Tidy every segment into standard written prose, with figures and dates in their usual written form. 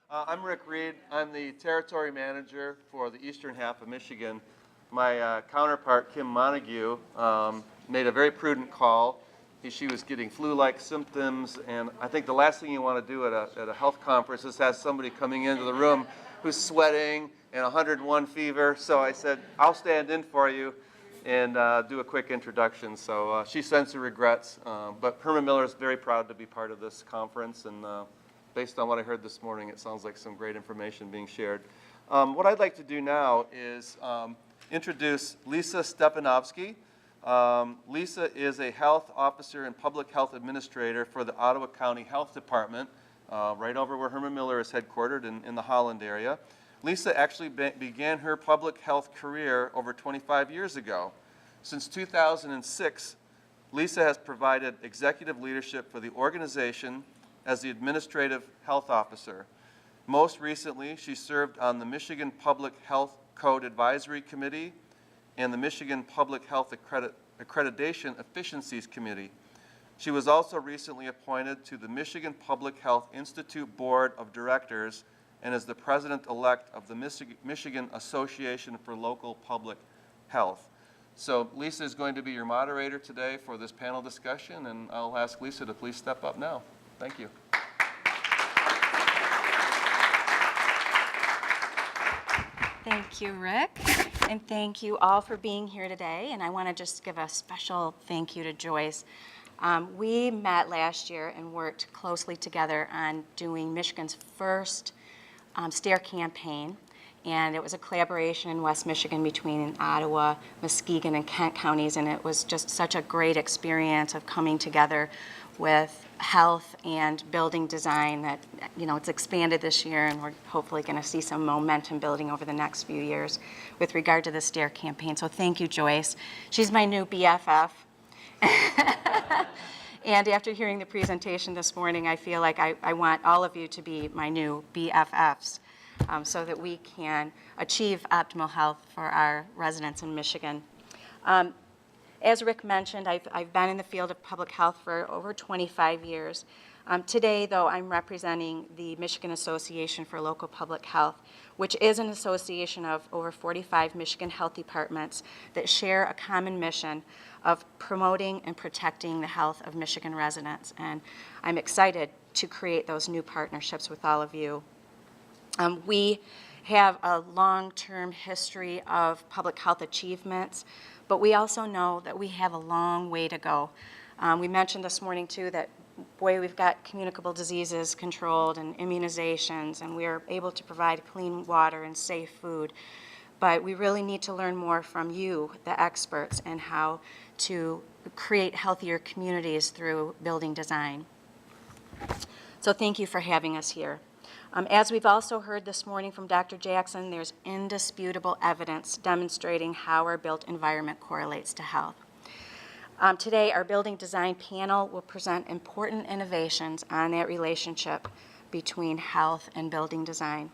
I'm Rick Reed. I'm the territory manager for the eastern half of Michigan. My counterpart, Kim Montague, made a very prudent call. She was getting flu-like symptoms, and I think the last thing you want to do at a health conference is have somebody coming into the room who's sweating and 101 fever. So I said, I'll stand in for you and do a quick introduction. So she sends her regrets, but Herman Miller is very proud to be part of this conference, and based on what I heard this morning, it sounds like some great information being shared. What I'd like to do now is introduce Lisa Stepanovsky. Lisa is a health officer and public health administrator for the Ottawa County Health Department, right over where Herman Miller is headquartered in the Holland area. Lisa actually began her public health career over 25 years ago. Since 2006, Lisa has provided executive leadership for the organization as the administrative health officer. Most recently, she served on the Michigan Public Health Code Advisory Committee and the Michigan Public Health Accreditation Efficiencies Committee. She was also recently appointed to the Michigan Public Health Institute Board of Directors and is the president-elect of the Michigan Association for Local Public Health. So Lisa is going to be your moderator today for this panel discussion, and I'll ask Lisa to please step up now. Thank you. Thank you, Rick, and thank you all for being here today. And I want to just give a special thank you to Joyce. We met last year and worked closely together on doing Michigan's first STAIR campaign, and it was a collaboration in West Michigan between Ottawa, Muskegon, and Kent counties, and it was just such a great experience of coming together with health and building design that, it's expanded this year, and we're hopefully going to see some momentum building over the next few years with regard to the STAIR campaign. So thank you, Joyce. She's my new BFF. And after hearing the presentation this morning, I feel like I want all of you to be my new BFFs so that we can achieve optimal health for our residents in Michigan. As Rick mentioned, I've been in the field of public health for over 25 years. Today, though, I'm representing the Michigan Association for Local Public Health, which is an association of over 45 Michigan health departments that share a common mission of promoting and protecting the health of Michigan residents. And I'm excited to create those new partnerships with all of you. We have a long-term history of public health achievements, but we also know that we have a long way to go. We mentioned this morning, too, that, boy, we've got communicable diseases controlled and immunizations, and we're able to provide clean water and safe food. But we really need to learn more from you, the experts, and how to create healthier communities through building design. So thank you for having us here. As we've also heard this morning from Dr. Jackson, there's indisputable evidence demonstrating how our built environment correlates to health. Today, our building design panel will present important innovations on that relationship between health and building design.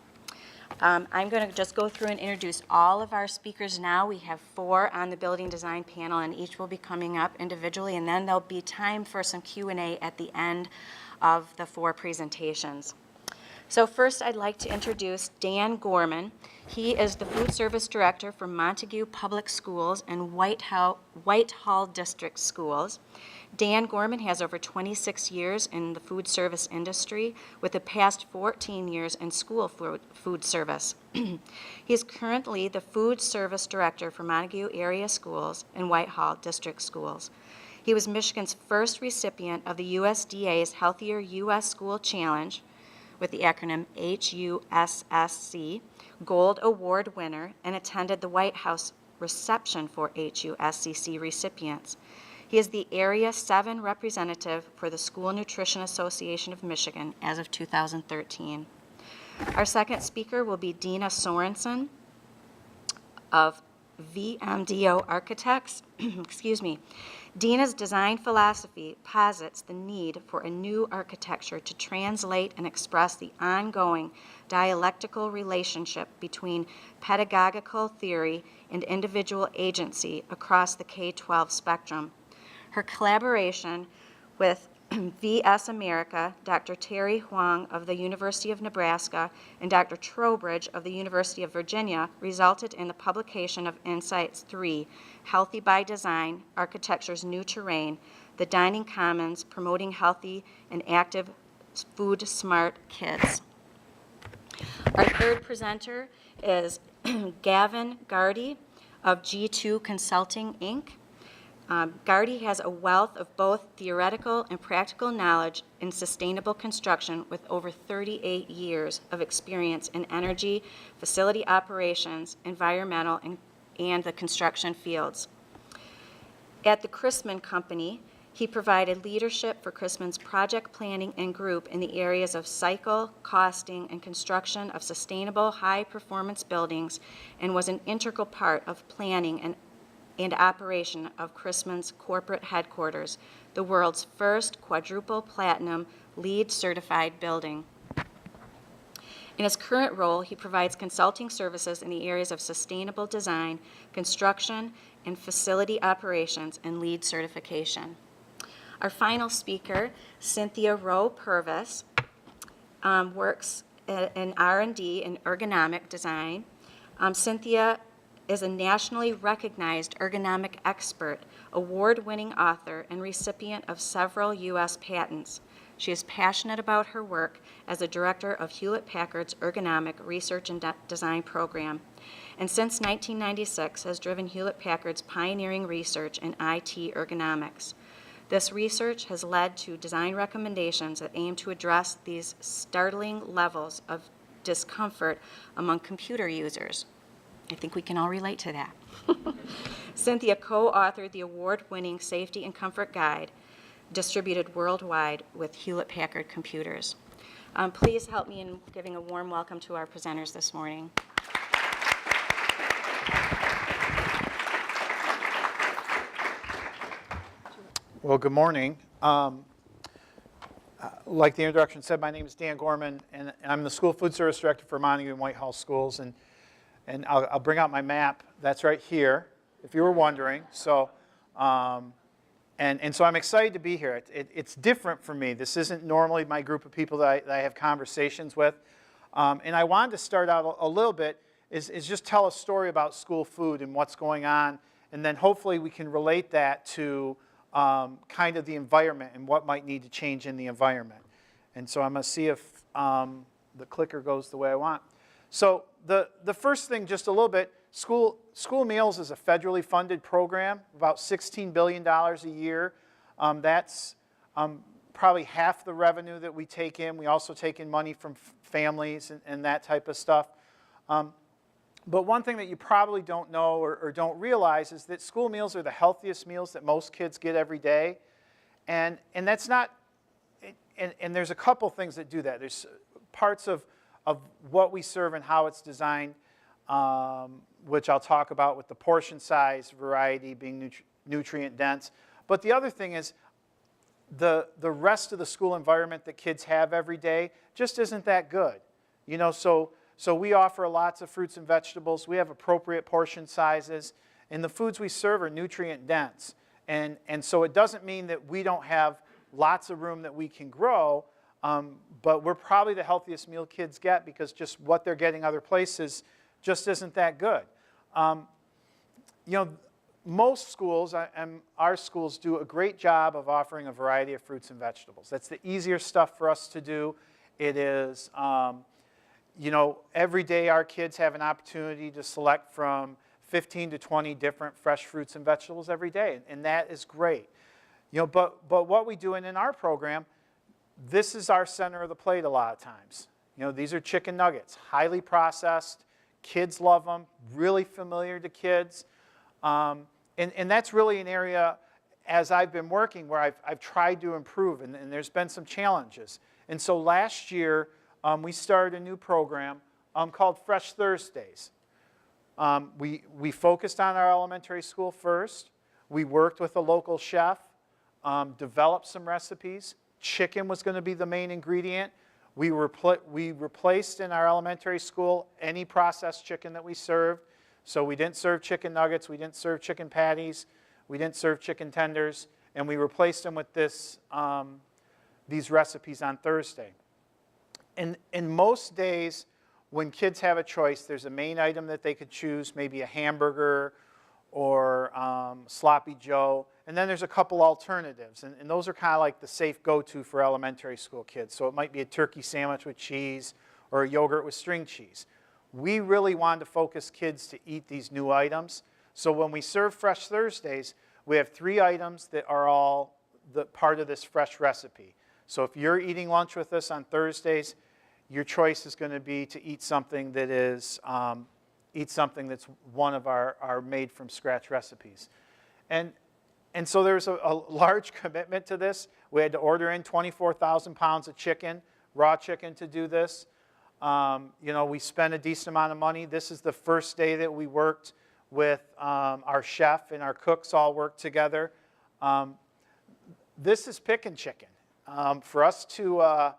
I'm going to just go through and introduce all of our speakers now. We have 4 on the building design panel, and each will be coming up individually, and then there'll be time for some Q&A at the end of the 4 presentations. So first, I'd like to introduce Dan Gorman. He is the Food Service Director for Montague Public Schools and Whitehall District Schools. Dan Gorman has over 26 years in the food service industry, with the past 14 years in school food service. He is currently the Food Service Director for Montague Area Schools and Whitehall District Schools. He was Michigan's first recipient of the USDA's Healthier U.S. School Challenge, with the acronym HUSSC, Gold Award winner, and attended the White House reception for HUSCC recipients. He is the Area 7 representative for the School Nutrition Association of Michigan as of 2013. Our second speaker will be Dina Sorensen of VMDO Architects. Excuse me. Dina's design philosophy posits the need for a new architecture to translate and express the ongoing dialectical relationship between pedagogical theory and individual agency across the K-12 spectrum. Her collaboration with VS America, Dr. Terry Huang of the University of Nebraska, and Dr. Trowbridge of the University of Virginia resulted in the publication of Insights 3, Healthy by Design, Architecture's New Terrain, the Dining Commons, Promoting Healthy and Active Food Smart Kids. Our third presenter is Gavin Gardy of G2 Consulting, Inc. Gardy has a wealth of both theoretical and practical knowledge in sustainable construction with over 38 years of experience in energy, facility operations, environmental, and the construction fields. At the Chrisman Company, he provided leadership for Chrisman's project planning and group in the areas of cycle, costing, and construction of sustainable high-performance buildings, and was an integral part of planning and operation of Chrisman's corporate headquarters, the world's first quadruple platinum LEED certified building. In his current role, he provides consulting services in the areas of sustainable design, construction, and facility operations, and LEED certification. Our final speaker, Cynthia Rowe Purvis, works in R&D and ergonomic design. Cynthia is a nationally recognized ergonomic expert, award-winning author, and recipient of several U.S. patents. She is passionate about her work as a director of Hewlett-Packard's Ergonomic Research and Design Program, and since 1996 has driven Hewlett-Packard's pioneering research in IT ergonomics. This research has led to design recommendations that aim to address these startling levels of discomfort among computer users. I think we can all relate to that. Cynthia co-authored the award-winning Safety and Comfort Guide, distributed worldwide with Hewlett-Packard computers. Please help me in giving a warm welcome to our presenters this morning. Well, good morning. Like the introduction said, my name is Dan Gorman, and I'm the School Food Service Director for Montague and Whitehall Schools. And I'll bring out my map. That's right here, if you were wondering. So, so I'm excited to be here. It's different for me. This isn't normally my group of people that I have conversations with. And I wanted to start out a little bit is just tell a story about school food and what's going on, and then hopefully we can relate that to kind of the environment and what might need to change in the environment. And so I'm going to see if the clicker goes the way I want. So the first thing, just a little bit, school meals is a federally funded program, about $16 billion a year. That's probably half the revenue that we take in. We also take in money from families and that type of stuff. But one thing that you probably don't know or don't realize is that school meals are the healthiest meals that most kids get every day. And that's not, and there's a couple things that do that. There's parts of what we serve and how it's designed, which I'll talk about with the portion size, variety, being nutrient dense. But the other thing is the rest of the school environment that kids have every day just isn't that good. You know, so we offer lots of fruits and vegetables. We have appropriate portion sizes, and the foods we serve are nutrient dense. And so it doesn't mean that we don't have lots of room that we can grow, but we're probably the healthiest meal kids get because just what they're getting other places just isn't that good. You know, most schools, and our schools, do a great job of offering a variety of fruits and vegetables. That's the easier stuff for us to do. It is, you know, every day our kids have an opportunity to select from 15 to 20 different fresh fruits and vegetables every day, and that is great. You know, but what we do in our program, this is our center of the plate a lot of times. You know, these are chicken nuggets, highly processed. Kids love them, really familiar to kids. And that's really an area, as I've been working, where I've tried to improve, and there's been some challenges. And so last year, we started a new program called Fresh Thursdays. We focused on our elementary school first. We worked with a local chef, developed some recipes. Chicken was going to be the main ingredient. We replaced in our elementary school any processed chicken that we served. So we didn't serve chicken nuggets, we didn't serve chicken patties, we didn't serve chicken tenders, and we replaced them with this these recipes on Thursday. And most days, when kids have a choice, there's a main item that they could choose, maybe a hamburger or sloppy Joe, and then there's a couple alternatives, and those are kind of like the safe go-to for elementary school kids. So it might be a turkey sandwich with cheese or a yogurt with string cheese. We really wanted to focus kids to eat these new items. So when we serve Fresh Thursdays, we have 3 items that are all the part of this fresh recipe. So if you're eating lunch with us on Thursdays, your choice is going to be to eat something that is that's one of our made-from-scratch recipes. And so there's a large commitment to this. We had to order in 24,000 pounds of chicken, raw chicken, to do this. We spent a decent amount of money. This is the first day that we worked with our chef and our cooks all worked together. This is picking chicken. For us to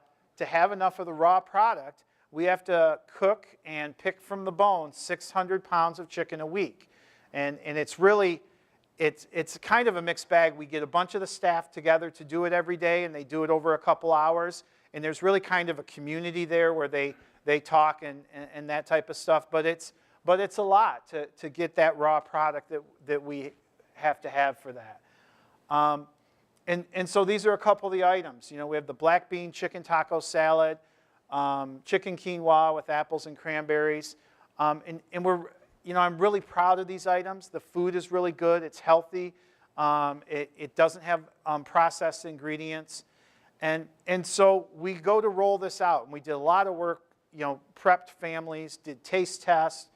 have enough of the raw product, we have to cook and pick from the bone 600 pounds of chicken a week. And it's really, it's kind of a mixed bag. We get a bunch of the staff together to do it every day, and they do it over a couple hours. And there's really kind of a community there where they talk and that type of stuff. But it's a lot to get that raw product that we have to have for that. And so these are a couple of the items. We have the black bean chicken taco salad, chicken quinoa with apples and cranberries. And we're, I'm really proud of these items. The food is really good. It's healthy. It doesn't have processed ingredients. And so we go to roll this out. And we did a lot of work, prepped families, did taste tests,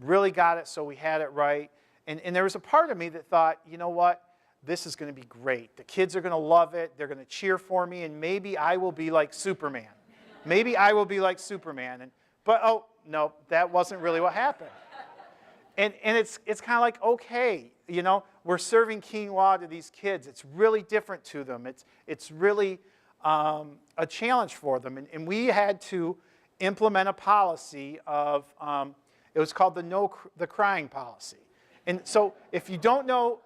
really got it so we had it right. And there was a part of me that thought, you know what? This is going to be great. The kids are going to love it. They're going to cheer for me, and maybe I will be like Superman. Maybe I will be like Superman. But oh, no, that wasn't really what happened. And it's kind of like, okay, we're serving quinoa to these kids. It's really different to them. It's really a challenge for them. And we had to implement a policy of, it was called the crying policy. And so if you don't know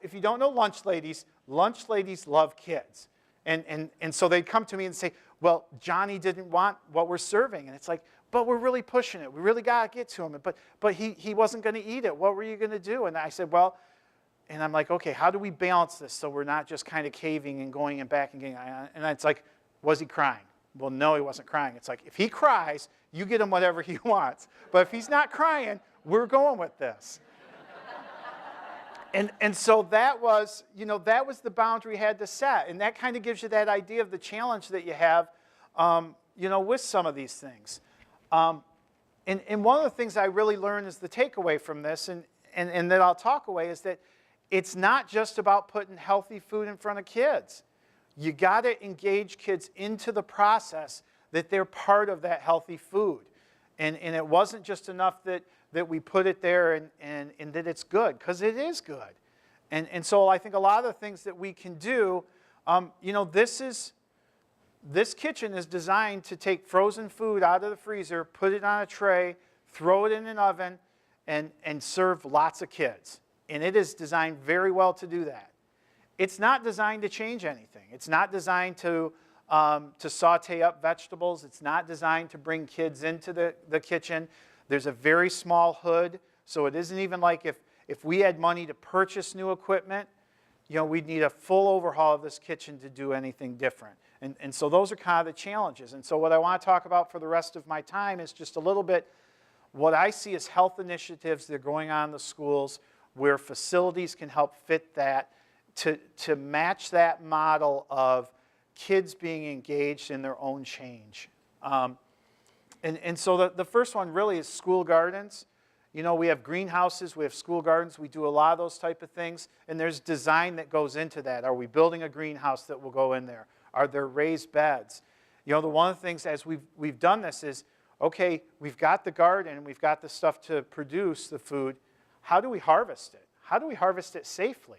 lunch ladies love kids. And so they'd come to me and say, well, Johnny didn't want what we're serving. And it's like, but we're really pushing it. We really got to get to him. But he wasn't going to eat it. What were you going to do? And I said, well, and I'm like, okay, how do we balance this so we're not just kind of caving and going and back and getting, and it's like, was he crying? Well, no, he wasn't crying. It's like, if he cries, you get him whatever he wants. But if he's not crying, we're going with this. And so that was the boundary we had to set. And that kind of gives you that idea of the challenge that you have, with some of these things. And one of the things I really learned is the takeaway from this, and that I'll talk away, is that it's not just about putting healthy food in front of kids. You got to engage kids into the process that they're part of that healthy food. And it wasn't just enough that we put it there and that it's good, because it is good. And so I think a lot of the things that we can do, this kitchen is designed to take frozen food out of the freezer, put it on a tray, throw it in an oven, and serve lots of kids. And it is designed very well to do that. It's not designed to change anything. It's not designed to saute up vegetables. It's not designed to bring kids into the kitchen. There's a very small hood, so it isn't even like if we had money to purchase new equipment, we'd need a full overhaul of this kitchen to do anything different. And so those are kind of the challenges. And so what I want to talk about for the rest of my time is just a little bit what I see as health initiatives that are going on in the schools where facilities can help fit that to match that model of kids being engaged in their own change. And so the first one really is school gardens. We have greenhouses, we have school gardens, we do a lot of those type of things, and there's design that goes into that. Are we building a greenhouse that will go in there? Are there raised beds? One of the things as we've done this is, okay, we've got the garden and we've got the stuff to produce the food. How do we harvest it? How do we harvest it safely?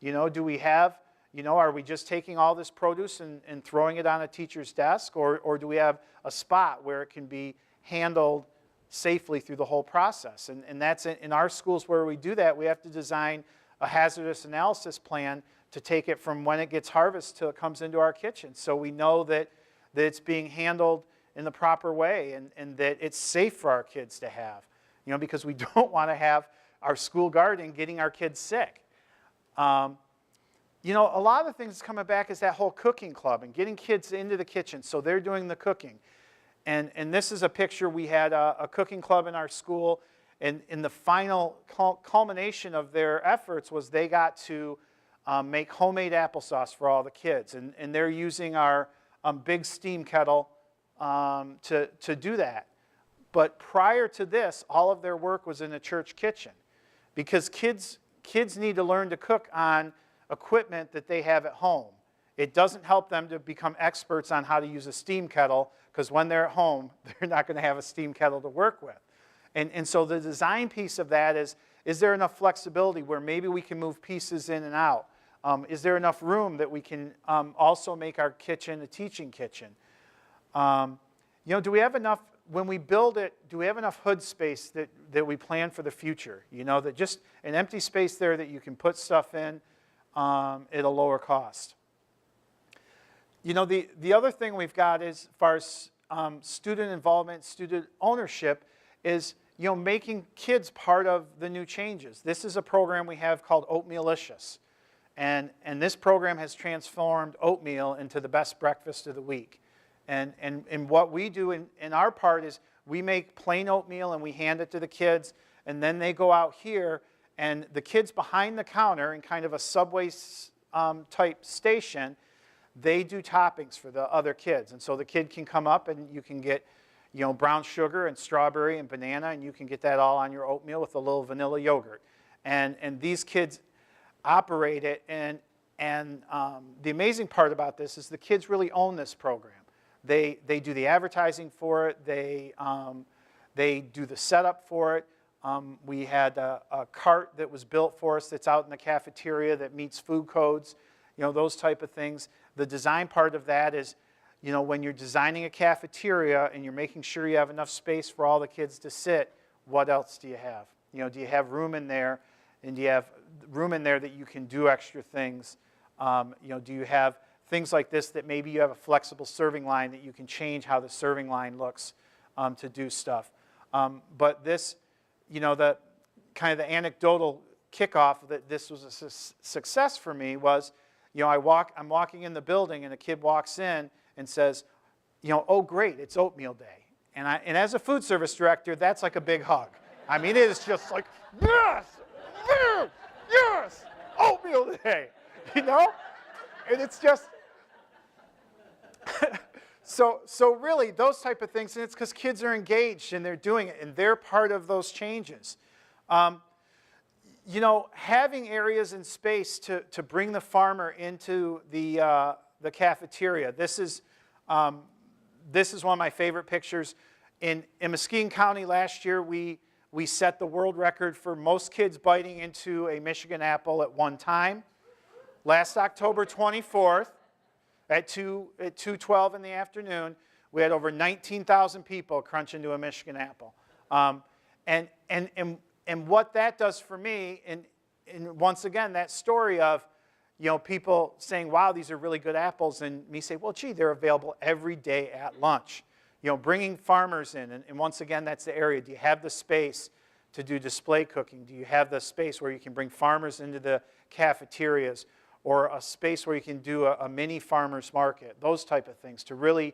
Do we have, are we just taking all this produce and throwing it on a teacher's desk, or do we have a spot where it can be handled safely through the whole process? And that's in our schools where we do that, we have to design a hazardous analysis plan to take it from when it gets harvested till it comes into our kitchen. So we know that it's being handled in the proper way and that it's safe for our kids to have, because we don't want to have our school garden getting our kids sick. A lot of the things that's coming back is that whole cooking club and getting kids into the kitchen so they're doing the cooking. And this is a picture. We had a cooking club in our school, and in the final culmination of their efforts was they got to make homemade applesauce for all the kids. And they're using our big steam kettle to do that. But prior to this, all of their work was in a church kitchen, because kids need to learn to cook on equipment that they have at home. It doesn't help them to become experts on how to use a steam kettle, because when they're at home, they're not going to have a steam kettle to work with. And so the design piece of that is there enough flexibility where maybe we can move pieces in and out? Is there enough room that we can also make our kitchen a teaching kitchen? Do we have enough, when we build it, do we have enough hood space that we plan for the future? That just an empty space there that you can put stuff in at a lower cost. The other thing we've got is, as far as student involvement, student ownership, is making kids part of the new changes. This is a program we have called Oatmealicious. And this program has transformed oatmeal into the best breakfast of the week. And what we do in our part is we make plain oatmeal and we hand it to the kids, and then they go out here, and the kids behind the counter in kind of a Subway type station, they do toppings for the other kids. And so the kid can come up and you can get brown sugar and strawberry and banana, and you can get that all on your oatmeal with a little vanilla yogurt. And these kids operate it, and the amazing part about this is the kids really own this program. They do the advertising for it. They do the setup for it. We had a cart that was built for us that's out in the cafeteria that meets food codes, those type of things. The design part of that is, when you're designing a cafeteria and you're making sure you have enough space for all the kids to sit, what else do you have? Do you have room in there? And do you have room in there that you can do extra things? Do you have things like this that maybe you have a flexible serving line that you can change how the serving line looks to do stuff? But this, the kind of the anecdotal kickoff that this was a success for me was, I'm walking in the building and a kid walks in and says, oh great, it's oatmeal day. And as a food service director, that's like a big hug. I mean, it is just like, yes, yes, oatmeal day, And it's just, so really those type of things, and it's because kids are engaged and they're doing it and they're part of those changes. Having areas and space to bring the farmer into the cafeteria. This is one of my favorite pictures. In Muskegon County last year, we set the world record for most kids biting into a Michigan apple at one time. Last October 24th, at 2:12 in the afternoon, we had over 19,000 people crunch into a Michigan apple. And what that does for me, and once again, that story of, people saying, wow, these are really good apples, and me say, well, gee, they're available every day at lunch. Bringing farmers in, and once again, that's the area. Do you have the space to do display cooking? Do you have the space where you can bring farmers into the cafeterias, or a space where you can do a mini farmer's market? Those type of things to really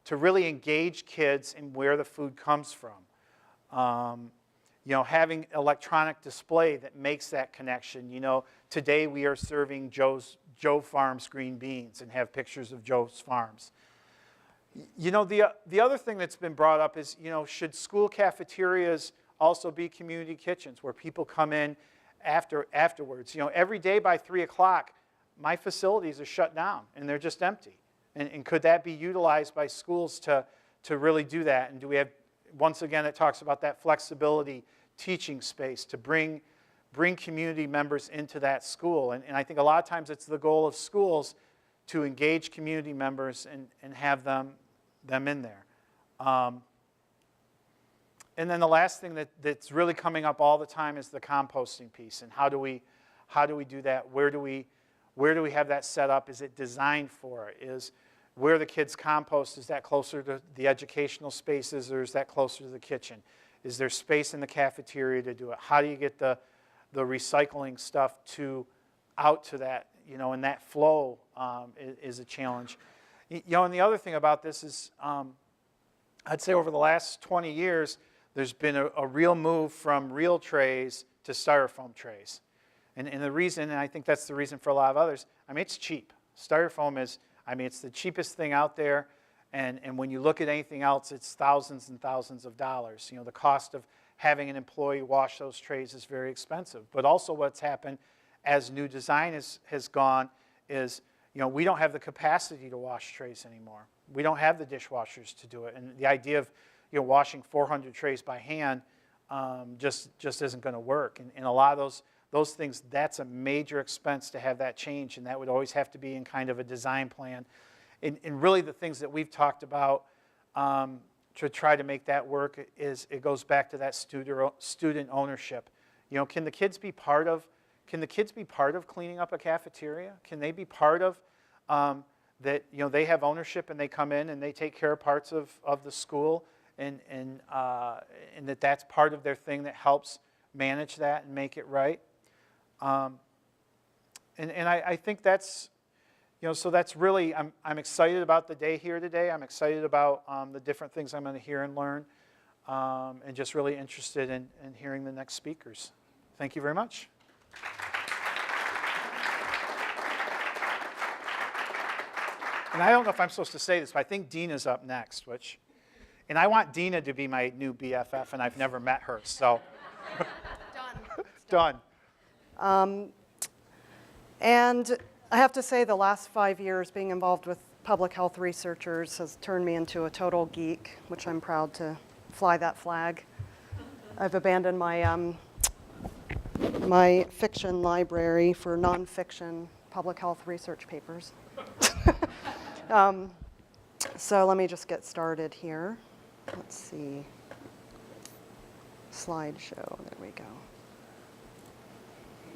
engage kids in where the food comes from. Having electronic display that makes that connection. Today we are serving Joe Farms green beans and have pictures of Joe's Farms. The other thing that's been brought up is, should school cafeterias also be community kitchens where people come in afterwards? Every day by 3 o'clock, my facilities are shut down and they're just empty. And could that be utilized by schools to really do that? And do we have, once again, it talks about that flexibility, teaching space to bring community members into that school. And I think a lot of times it's the goal of schools to engage community members and have them in there. And then the last thing that's really coming up all the time is the composting piece. And how do we do that? Where do we where do we have that set up? Is it designed for it? Is where the kids compost, is that closer to the educational spaces, or is that closer to the kitchen? Is there space in the cafeteria to do it? How do you get the recycling stuff out to that, and that flow is a challenge. And the other thing about this is, I'd say over the last 20 years, there's been a real move from real trays to styrofoam trays. And the reason, and I think that's the reason for a lot of others, it's cheap. Styrofoam is, it's the cheapest thing out there. And when you look at anything else, it's thousands and thousands of dollars. The cost of having an employee wash those trays is very expensive. But also what's happened as new design has gone is, we don't have the capacity to wash trays anymore. We don't have the dishwashers to do it. And the idea of, washing 400 trays by hand just isn't going to work. And a lot of those things, that's a major expense to have that change, and that would always have to be in kind of a design plan. And really the things that we've talked about to try to make that work is, it goes back to that student ownership. Can the kids be part of cleaning up a cafeteria? Can they be part of that? They have ownership and they come in and they take care of parts of the school, and that's part of their thing that helps manage that and make it right. And I think that's, so that's really, I'm excited about the day here today. I'm excited about the different things I'm going to hear and learn, and just really interested in hearing the next speakers. Thank you very much. And I don't know if I'm supposed to say this, but I think Dina's up next, and I want Dina to be my new BFF, and I've never met her, so. Done. And I have to say the last 5 years being involved with public health researchers has turned me into a total geek, which I'm proud to fly that flag. I've abandoned my my fiction library for nonfiction public health research papers. So let me just get started here. Let's see. Slideshow, there we go.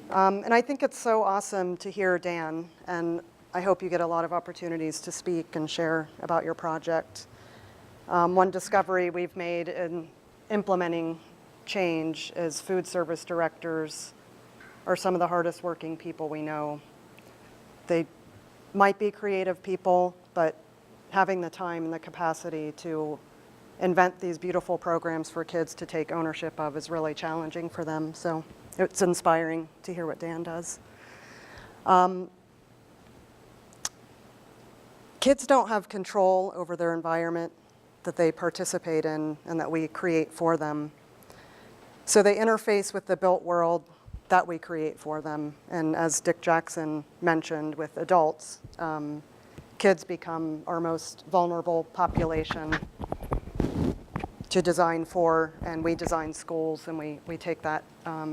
And I think it's so awesome to hear Dan, and I hope you get a lot of opportunities to speak and share about your project. One discovery we've made in implementing change is food service directors are some of the hardest working people we know. They might be creative people, but having the time and the capacity to invent these beautiful programs for kids to take ownership of is really challenging for them. So it's inspiring to hear what Dan does. Kids don't have control over their environment that they participate in and that we create for them. So they interface with the built world that we create for them. And as Dick Jackson mentioned with adults, kids become our most vulnerable population to design for, and we design schools, and we take that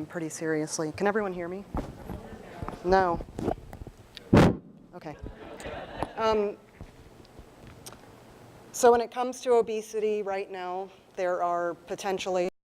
pretty seriously. Can everyone hear me? No? Okay. So when it comes to obesity right now, there are potentially